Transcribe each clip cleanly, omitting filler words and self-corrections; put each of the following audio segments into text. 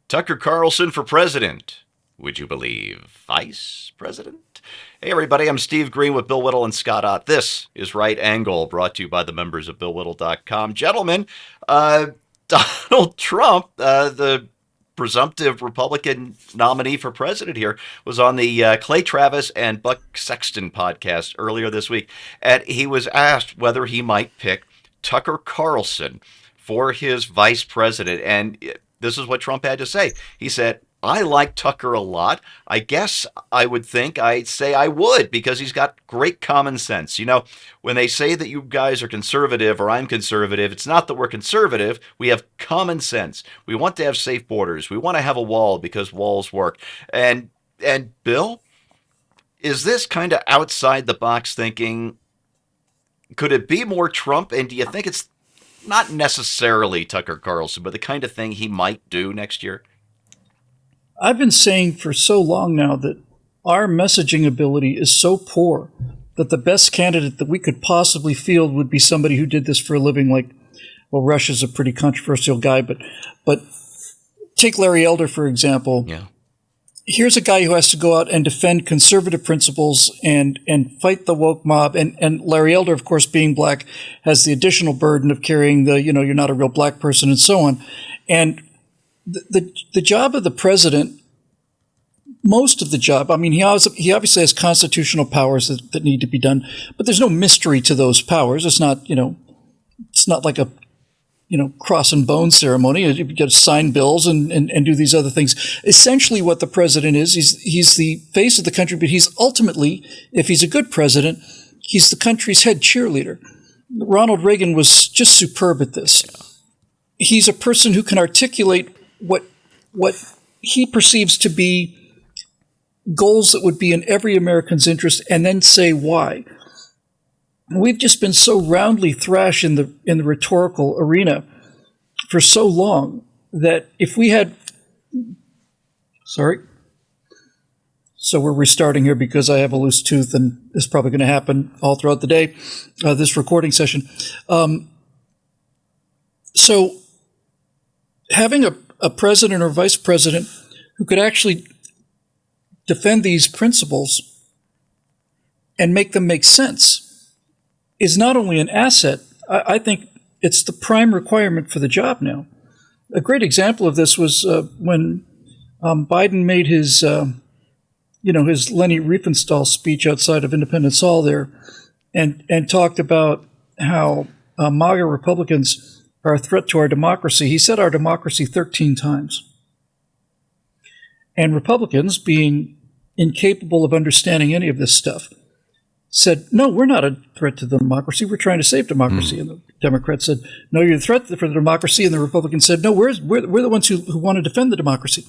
Tucker Carlson for president. Would you believe vice president? Hey, everybody, I'm Steve Green with Bill Whittle and Scott Ott. This is Right Angle, brought to you by the members of BillWhittle.com. Gentlemen, Donald Trump, the presumptive Republican nominee for president here, was on the Clay Travis and Buck Sexton podcast earlier this week, and he was asked whether he might pick Tucker Carlson for his vice president. And this is what Trump had to say. He said, I like Tucker a lot. I guess I'd say I would because he's got great common sense. You know, when they say that you guys are conservative or I'm conservative, it's not that we're conservative. We have common sense. We want to have safe borders. We want to have a wall because walls work. And Bill, is this kind of outside the box thinking? Could it be more Trump? And do you think it's not necessarily Tucker Carlson, but the kind of thing he might do next year? I've been saying for so long now that our messaging ability is so poor that the best candidate that we could possibly field would be somebody who did this for a living. Like, well, Rush is a pretty controversial guy, but take Larry Elder, for example. Yeah. Here's a guy who has to go out and defend conservative principles and fight the woke mob. And Larry Elder, of course, being black, has the additional burden of carrying the, you're not a real black person and so on. And the job of the president, most of the job, I mean, he obviously has constitutional powers that need to be done, but there's no mystery to those powers. It's not, it's not like a, cross and bone ceremony. You got to sign bills and do these other things. Essentially what the president is, he's the face of the country, but he's ultimately, if he's a good president, he's the country's head cheerleader. Ronald Reagan was just superb at this. He's a person who can articulate what he perceives to be goals that would be in every American's interest and then say why. We've just been so roundly thrashed in the rhetorical arena for so long that if we had so we're restarting here because I have a loose tooth and this is probably going to happen all throughout the day, this recording session. So having a president or vice president who could actually defend these principles and make them make sense is not only an asset, I think it's the prime requirement for the job now. A great example of this was when Biden made his, his Leni Riefenstahl speech outside of Independence Hall there and talked about how MAGA Republicans are a threat to our democracy. He said our democracy 13 times. And Republicans, being incapable of understanding any of this stuff, said, no, we're not a threat to the democracy. We're trying to save democracy. And the Democrats said, no, you're a threat for the democracy. And the Republicans said, no, we're the ones who want to defend the democracy.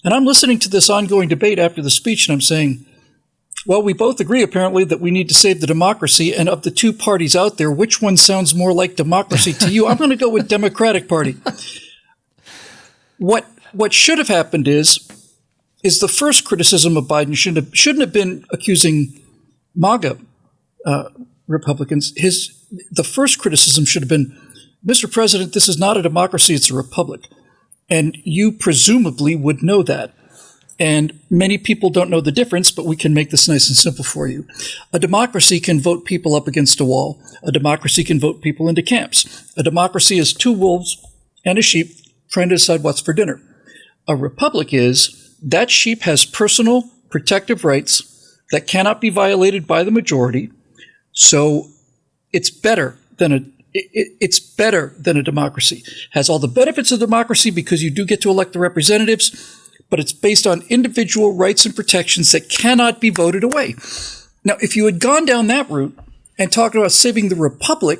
And I'm listening to this ongoing debate after the speech, and I'm saying, well, we both agree, apparently, that we need to save the democracy. And of the two parties out there, which one sounds more like democracy to you? I'm going to go with Democratic Party. What should have happened is the first criticism of Biden shouldn't have been accusing MAGA Republicans. The first criticism should have been, Mr. President, this is not a democracy, it's a republic. And you presumably would know that. And many people don't know the difference, but we can make this nice and simple for you. A democracy can vote people up against a wall. A democracy can vote people into camps. A democracy is two wolves and a sheep trying to decide what's for dinner. A republic is that sheep has personal protective rights that cannot be violated by the majority. So it's better than a democracy. Has all the benefits of democracy because you do get to elect the representatives, but it's based on individual rights and protections that cannot be voted away. Now, if you had gone down that route and talked about saving the republic,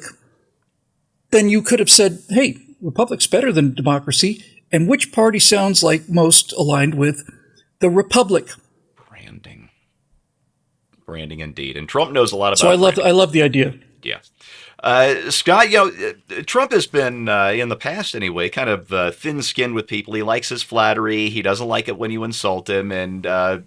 then you could have said, hey, republic's better than democracy. And which party sounds like most aligned with the republic? Branding indeed. And Trump knows a lot about So I love the idea. Yeah. Scott, Trump has been, in the past anyway, kind of thin-skinned with people. He likes his flattery. He doesn't like it when you insult him. And I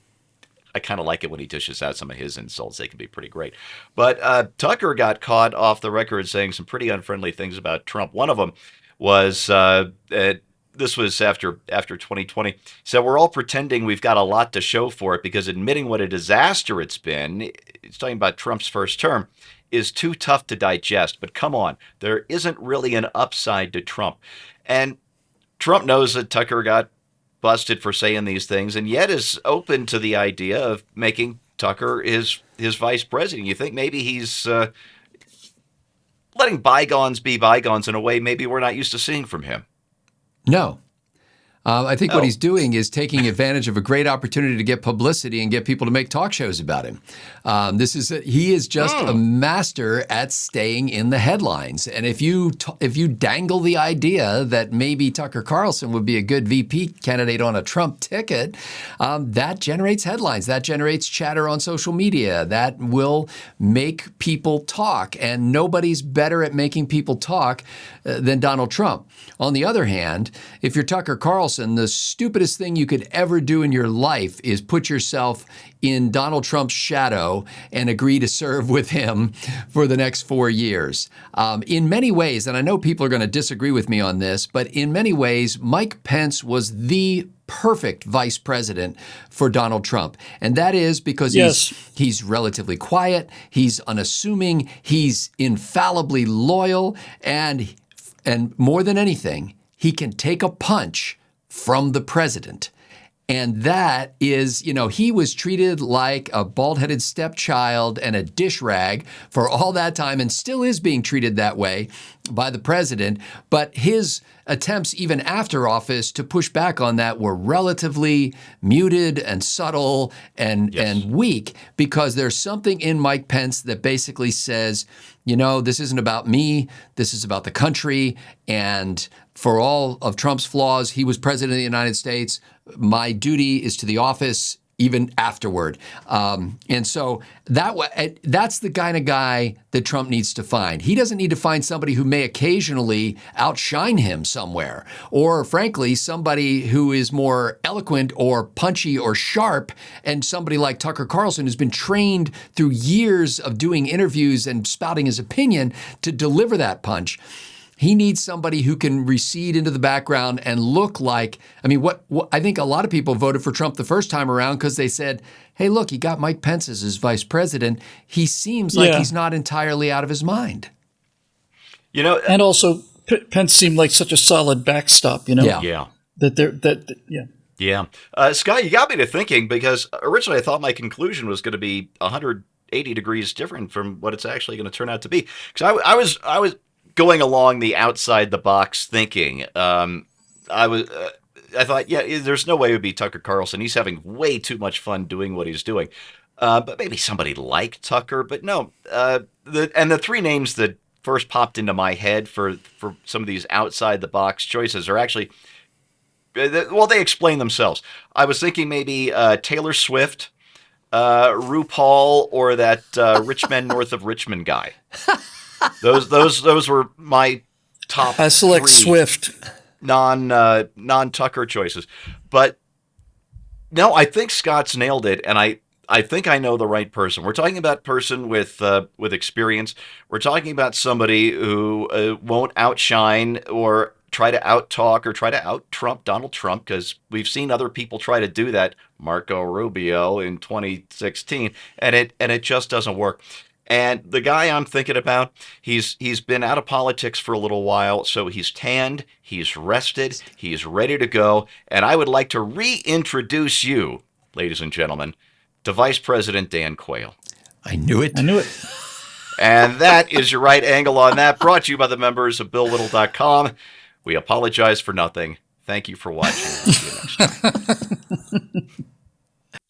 kind of like it when he dishes out some of his insults. They can be pretty great. But Tucker got caught off the record saying some pretty unfriendly things about Trump. One of them was this was after 2020. So we're all pretending we've got a lot to show for it because admitting what a disaster it's been, it's talking about Trump's first term, is too tough to digest. But come on, there isn't really an upside to Trump. And Trump knows that Tucker got busted for saying these things and yet is open to the idea of making Tucker his vice president. You think maybe he's letting bygones be bygones in a way maybe we're not used to seeing from him. No. I think what Oh. he's doing is taking advantage of a great opportunity to get publicity and get people to make talk shows about him. He is just a master at staying in the headlines. And if you dangle the idea that maybe Tucker Carlson would be a good VP candidate on a Trump ticket, that generates headlines. That generates chatter on social media. That will make people talk. And nobody's better at making people talk than Donald Trump. On the other hand, if you're Tucker Carlson, the stupidest thing you could ever do in your life is put yourself in Donald Trump's shadow and agree to serve with him for the next 4 years. In many ways, and I know people are going to disagree with me on this, but in many ways, Mike Pence was the perfect vice president for Donald Trump. And that is because he's relatively quiet, he's unassuming, he's infallibly loyal, and more than anything, he can take a punch from the president. And that is, he was treated like a bald-headed stepchild and a dish rag for all that time and still is being treated that way by the president. But his attempts, even after office, to push back on that were relatively muted and subtle and weak because there's something in Mike Pence that basically says, this isn't about me, this is about the country, and for all of Trump's flaws, he was president of the United States. My duty is to the office, even afterward. And so that's the kind of guy that Trump needs to find. He doesn't need to find somebody who may occasionally outshine him somewhere, or frankly, somebody who is more eloquent or punchy or sharp, and somebody like Tucker Carlson who's been trained through years of doing interviews and spouting his opinion to deliver that punch. He needs somebody who can recede into the background and look like, what I think a lot of people voted for Trump the first time around because they said, hey, look, he got Mike Pence as his vice president. He seems like he's not entirely out of his mind. And also Pence seemed like such a solid backstop, Yeah. Yeah. Scott, you got me to thinking because originally I thought my conclusion was going to be 180 degrees different from what it's actually going to turn out to be. Because I was going along the outside the box thinking. I thought, there's no way it would be Tucker Carlson. He's having way too much fun doing what he's doing. But maybe somebody like Tucker. But no. The three names that first popped into my head for some of these outside the box choices are actually, they explain themselves. I was thinking maybe Taylor Swift, RuPaul, or that Rich Men North of Richmond guy. Those were my top. I select three Swift. Non-Tucker choices, but no, I think Scott's nailed it, and I think I know the right person. We're talking about a person with experience. We're talking about somebody who won't outshine or try to out-talk or try to out-Trump Donald Trump, because we've seen other people try to do that. Marco Rubio in 2016, and it just doesn't work. And the guy I'm thinking about, he's been out of politics for a little while, so he's tanned, he's rested, he's ready to go, and I would like to reintroduce you, ladies and gentlemen, to Vice President Dan Quayle. I knew it. And that is your right angle on that, brought to you by the members of BillWhittle.com. We apologize for nothing. Thank you for watching. See you next time.